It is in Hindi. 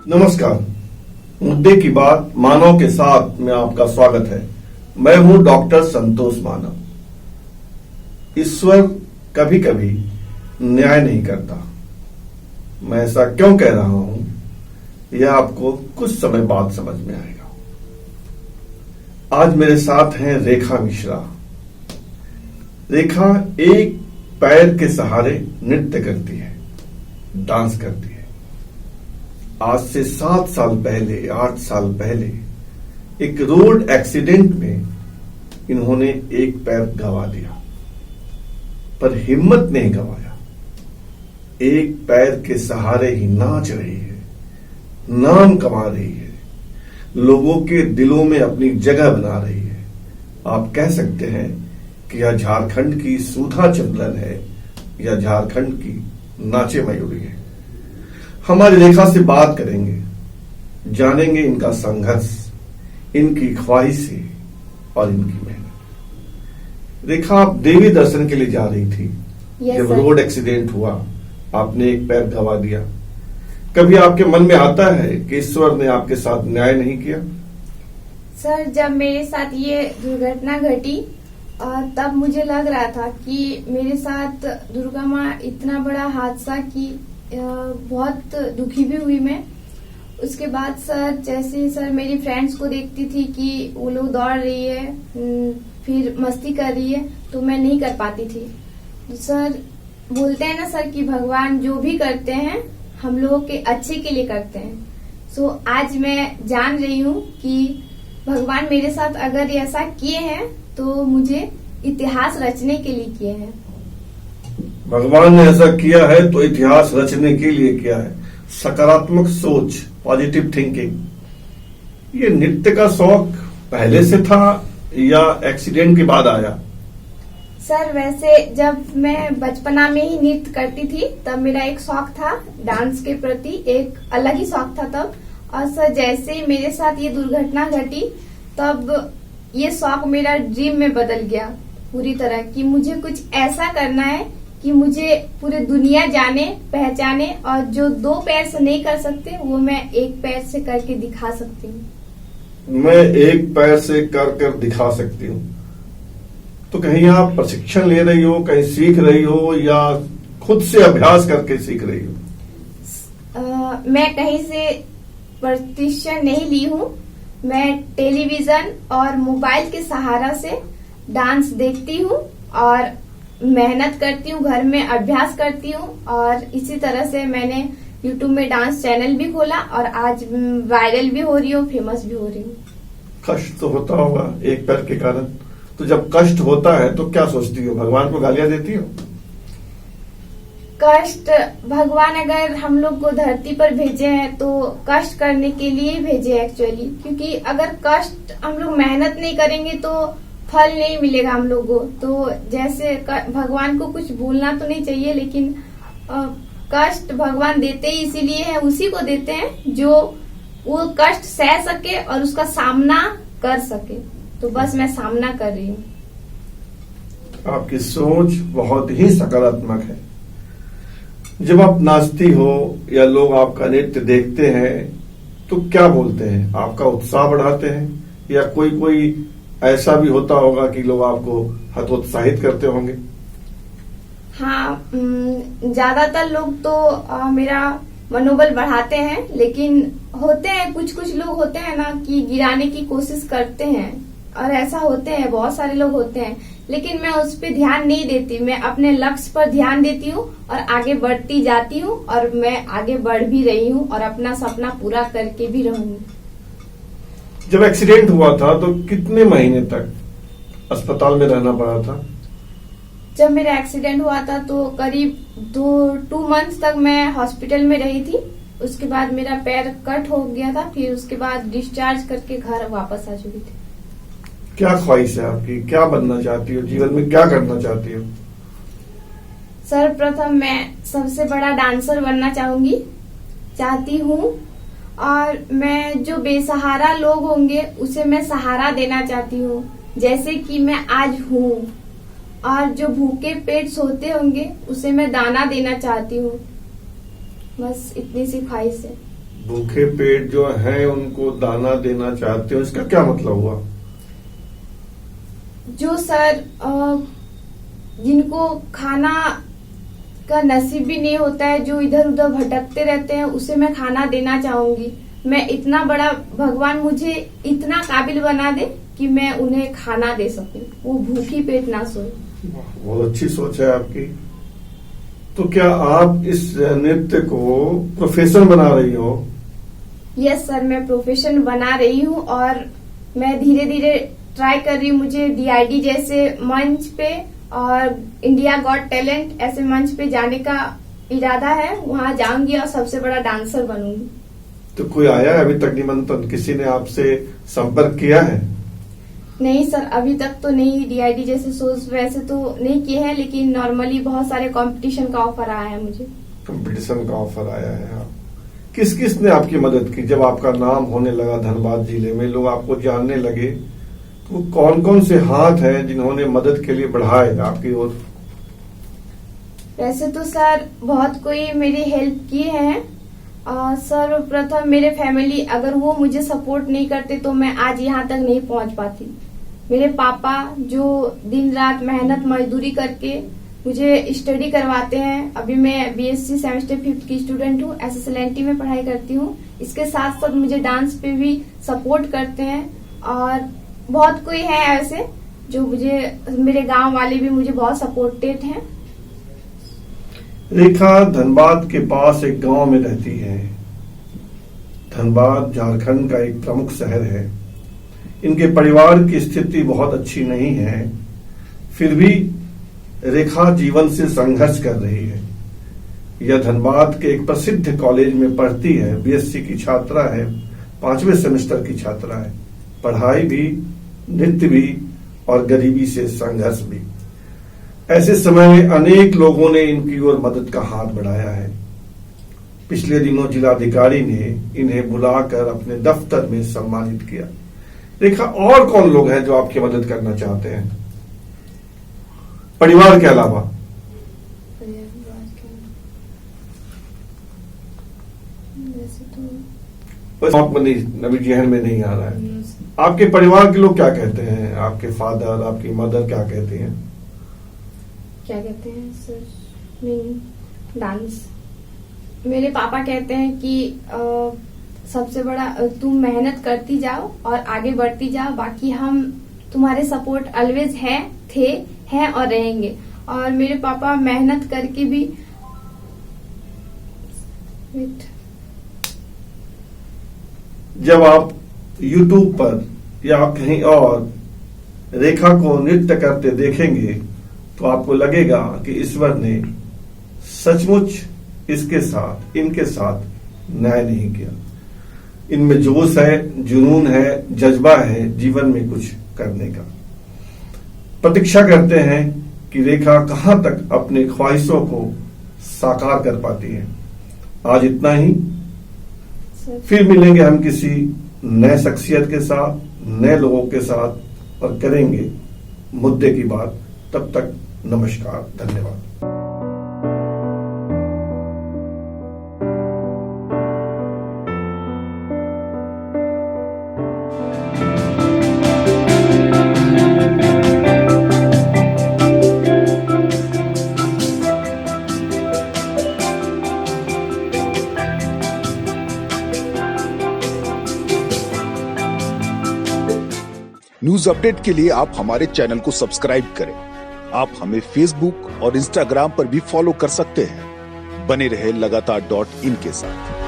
नमस्कार। मुद्दे की बात मानव के साथ में आपका स्वागत है। मैं हूं डॉक्टर संतोष मानव। ईश्वर कभी कभी न्याय नहीं करता। मैं ऐसा क्यों कह रहा हूं, यह आपको कुछ समय बाद समझ में आएगा। आज मेरे साथ हैं रेखा मिश्रा। रेखा एक पैर के सहारे नृत्य करती है, डांस करती है। आज से 7 साल पहले, 8 साल पहले एक रोड एक्सीडेंट में इन्होंने एक पैर गंवा दिया, पर हिम्मत नहीं गंवाया। एक पैर के सहारे ही नाच रही है, नाम कमा रही है, लोगों के दिलों में अपनी जगह बना रही है। आप कह सकते हैं कि यह झारखंड की सुधा चंद्रन है या झारखंड की नाचे मयूरी है। हमारी रेखा से बात करेंगे, जानेंगे इनका संघर्ष, इनकी ख्वाहिशें और इनकी मेहनत। रेखा, आप देवी दर्शन के लिए जा रही थी। जब रोड एक्सीडेंट हुआ, आपने एक पैर गंवा दिया। कभी आपके मन में आता है कि ईश्वर ने आपके साथ न्याय नहीं किया? सर, जब मेरे साथ ये दुर्घटना घटी तब मुझे लग रहा था कि मेरे साथ दुर्गा माँ इतना बड़ा हादसा की बहुत दुखी भी हुई मैं। उसके बाद सर, जैसे सर मेरी फ्रेंड्स को देखती थी कि वो लोग दौड़ रही है, फिर मस्ती कर रही है, तो मैं नहीं कर पाती थी। सर बोलते हैं ना सर कि भगवान जो भी करते हैं हम लोगों के अच्छे के लिए करते हैं। सो आज मैं जान रही हूँ कि भगवान मेरे साथ अगर ऐसा किए हैं तो मुझे इतिहास रचने के लिए किए हैं। भगवान ने ऐसा किया है तो इतिहास रचने के लिए किया है। सकारात्मक सोच, पॉजिटिव थिंकिंग। ये नृत्य का शौक पहले से था या एक्सीडेंट के बाद आया? सर वैसे जब मैं बचपना में ही नृत्य करती थी तब मेरा एक शौक था डांस के प्रति, एक अलग ही शौक था तब। और सर जैसे ही मेरे साथ ये दुर्घटना घटी तब ये शौक मेरा ड्रीम में बदल गया पूरी तरह, कि मुझे कुछ ऐसा करना है कि मुझे पूरी दुनिया जाने पहचाने, और जो 2 पैर से नहीं कर सकते वो मैं एक पैर से करके दिखा सकती हूँ। मैं एक पैर से कर दिखा सकती हूँ। तो कहीं आप प्रशिक्षण ले रही हो, कहीं सीख रही हो या खुद से अभ्यास करके सीख रही हो? मैं कहीं से प्रशिक्षण नहीं ली हूँ। मैं टेलीविजन और मोबाइल के सहारा से डांस देखती हूँ और मेहनत करती हूँ, घर में अभ्यास करती हूँ, और इसी तरह से मैंने YouTube में डांस चैनल भी खोला और आज वायरल भी हो रही हूँ, फेमस भी हो रही हूँ। कष्ट तो होता होगा एक पैर के कारण। तो जब कष्ट होता है तो क्या सोचती हो? भगवान को गालियां देती हो? कष्ट, भगवान अगर हम लोग को धरती पर भेजे हैं तो कष्ट करने के लिए भेजे एक्चुअली, क्योंकि अगर कष्ट हम लोग मेहनत नहीं करेंगे तो फल नहीं मिलेगा हम लोग को। तो जैसे भगवान को कुछ भूलना तो नहीं चाहिए, लेकिन कष्ट भगवान देते ही इसीलिए है, उसी को देते हैं जो वो कष्ट सह सके और उसका सामना कर सके। तो बस मैं सामना कर रही हूँ। आपकी सोच बहुत ही सकारात्मक है। जब आप नाचती हो या लोग आपका नृत्य देखते हैं तो क्या बोलते हैं? आपका उत्साह बढ़ाते हैं या कोई ऐसा भी होता होगा कि लोग आपको हतोत्साहित करते होंगे? हाँ, ज्यादातर लोग तो मेरा मनोबल बढ़ाते हैं, लेकिन होते हैं कुछ लोग होते हैं ना कि गिराने की कोशिश करते हैं, और ऐसा होते हैं, बहुत सारे लोग होते हैं, लेकिन मैं उस पर ध्यान नहीं देती। मैं अपने लक्ष्य पर ध्यान देती हूँ और आगे बढ़ती जाती हूँ, और मैं आगे बढ़ भी रही हूँ और अपना सपना पूरा करके भी रहूंगी। जब एक्सीडेंट हुआ था तो कितने महीने तक अस्पताल में रहना पड़ा था? जब मेरा एक्सीडेंट हुआ था तो करीब 2 मंथ्स तक मैं हॉस्पिटल में रही थी। उसके बाद मेरा पैर कट हो गया था, फिर उसके बाद डिस्चार्ज करके घर वापस आ चुकी थी। क्या ख्वाहिश है आपकी? क्या बनना चाहती हो? जीवन में क्या करना चाहती हो? सर्वप्रथम मैं सबसे बड़ा डांसर बनना चाहती हूँ, और मैं जो बेसहारा लोग होंगे उसे मैं सहारा देना चाहती हूँ, जैसे कि मैं आज हूँ। और जो भूखे पेट सोते होंगे उसे मैं दाना देना चाहती हूँ। बस इतनी सी ख्वाहिश है। भूखे पेट जो हैं उनको दाना देना चाहते हो, इसका क्या मतलब हुआ? जो सर जिनको खाना का नसीब भी नहीं होता है, जो इधर उधर भटकते रहते हैं, उसे मैं खाना देना चाहूंगी। मैं इतना बड़ा, भगवान मुझे इतना काबिल बना दे कि मैं उन्हें खाना दे सकूं, वो भूखी पेट ना सोए। बहुत अच्छी सोच है आपकी। तो क्या आप इस नृत्य को प्रोफेशन बना रही हो? यस सर, मैं प्रोफेशन बना रही हूँ और मैं धीरे धीरे ट्राई कर रही हूँ। मुझे DID जैसे मंच पे और इंडिया गॉट टैलेंट ऐसे मंच पे जाने का इरादा है। वहाँ जाऊंगी और सबसे बड़ा डांसर बनूंगी। तो कोई आया है अभी तक निमंत्रण? किसी ने आपसे संपर्क किया है? नहीं सर, अभी तक तो नहीं। DID जैसे शोज वैसे तो नहीं किए हैं, लेकिन नॉर्मली बहुत सारे कंपटीशन का ऑफर आया है मुझे। कंपटीशन का ऑफर आया है? किस किस ने आपकी मदद की? जब आपका नाम होने लगा धनबाद जिले में, लोग आपको जानने लगे, तो कौन कौन से हाथ हैं जिन्होंने मदद के लिए बढ़ाए आपकी ओर? वैसे तो सर बहुत कोई मेरी हेल्प किए हैं। सर्वप्रथम मेरे फैमिली, अगर वो मुझे सपोर्ट नहीं करते तो मैं आज यहाँ तक नहीं पहुँच पाती। मेरे पापा जो दिन रात मेहनत मजदूरी करके मुझे स्टडी करवाते हैं। अभी मैं BSc सेमेस्टर 5 की स्टूडेंट हूँ, SSLNT में पढ़ाई करती हूँ। इसके साथ साथ मुझे डांस पे भी सपोर्ट करते हैं। और बहुत कोई है ऐसे जो मुझे, मेरे गांव वाले भी मुझे बहुत सपोर्टेड हैं। रेखा धनबाद के पास एक गांव में रहती है। धनबाद झारखंड का एक प्रमुख शहर है। इनके परिवार की स्थिति बहुत अच्छी नहीं है, फिर भी रेखा जीवन से संघर्ष कर रही है। यह धनबाद के एक प्रसिद्ध कॉलेज में पढ़ती है। BSc की छात्रा है, 5वें सेमेस्टर की छात्रा है। पढ़ाई भी, नृत्य भी और गरीबी से संघर्ष भी। ऐसे समय में अनेक लोगों ने इनकी ओर मदद का हाथ बढ़ाया है। पिछले दिनों जिलाधिकारी ने इन्हें बुलाकर अपने दफ्तर में सम्मानित किया। रेखा, और कौन लोग हैं जो आपकी मदद करना चाहते हैं परिवार के अलावा? आपको नहीं, अभी जहन में नहीं आ रहा है। आपके परिवार के लोग क्या कहते हैं? आपके फादर, आपकी मदर क्या कहते हैं? क्या कहते हैं सर? डांस। मेरे पापा कहते हैं कि सबसे बड़ा तुम मेहनत करती जाओ और आगे बढ़ती जाओ, बाकी हम तुम्हारे सपोर्ट ऑलवेज हैं और रहेंगे। और मेरे पापा मेहनत करके भी जब आप YouTube पर या कहीं और रेखा को नृत्य करते देखेंगे तो आपको लगेगा कि ईश्वर ने सचमुच इनके साथ न्याय नहीं किया। इनमें जोश है, जुनून है, जज्बा है जीवन में कुछ करने का। प्रतीक्षा करते हैं कि रेखा कहां तक अपनी ख्वाहिशों को साकार कर पाती है। आज इतना ही। फिर मिलेंगे हम किसी नए शख्सियत के साथ, नए लोगों के साथ, और करेंगे मुद्दे की बात। तब तक नमस्कार, धन्यवाद। न्यूज अपडेट के लिए आप हमारे चैनल को सब्सक्राइब करें। आप हमें फेसबुक और इंस्टाग्राम पर भी फॉलो कर सकते हैं। बने रहे लगातार .in के साथ।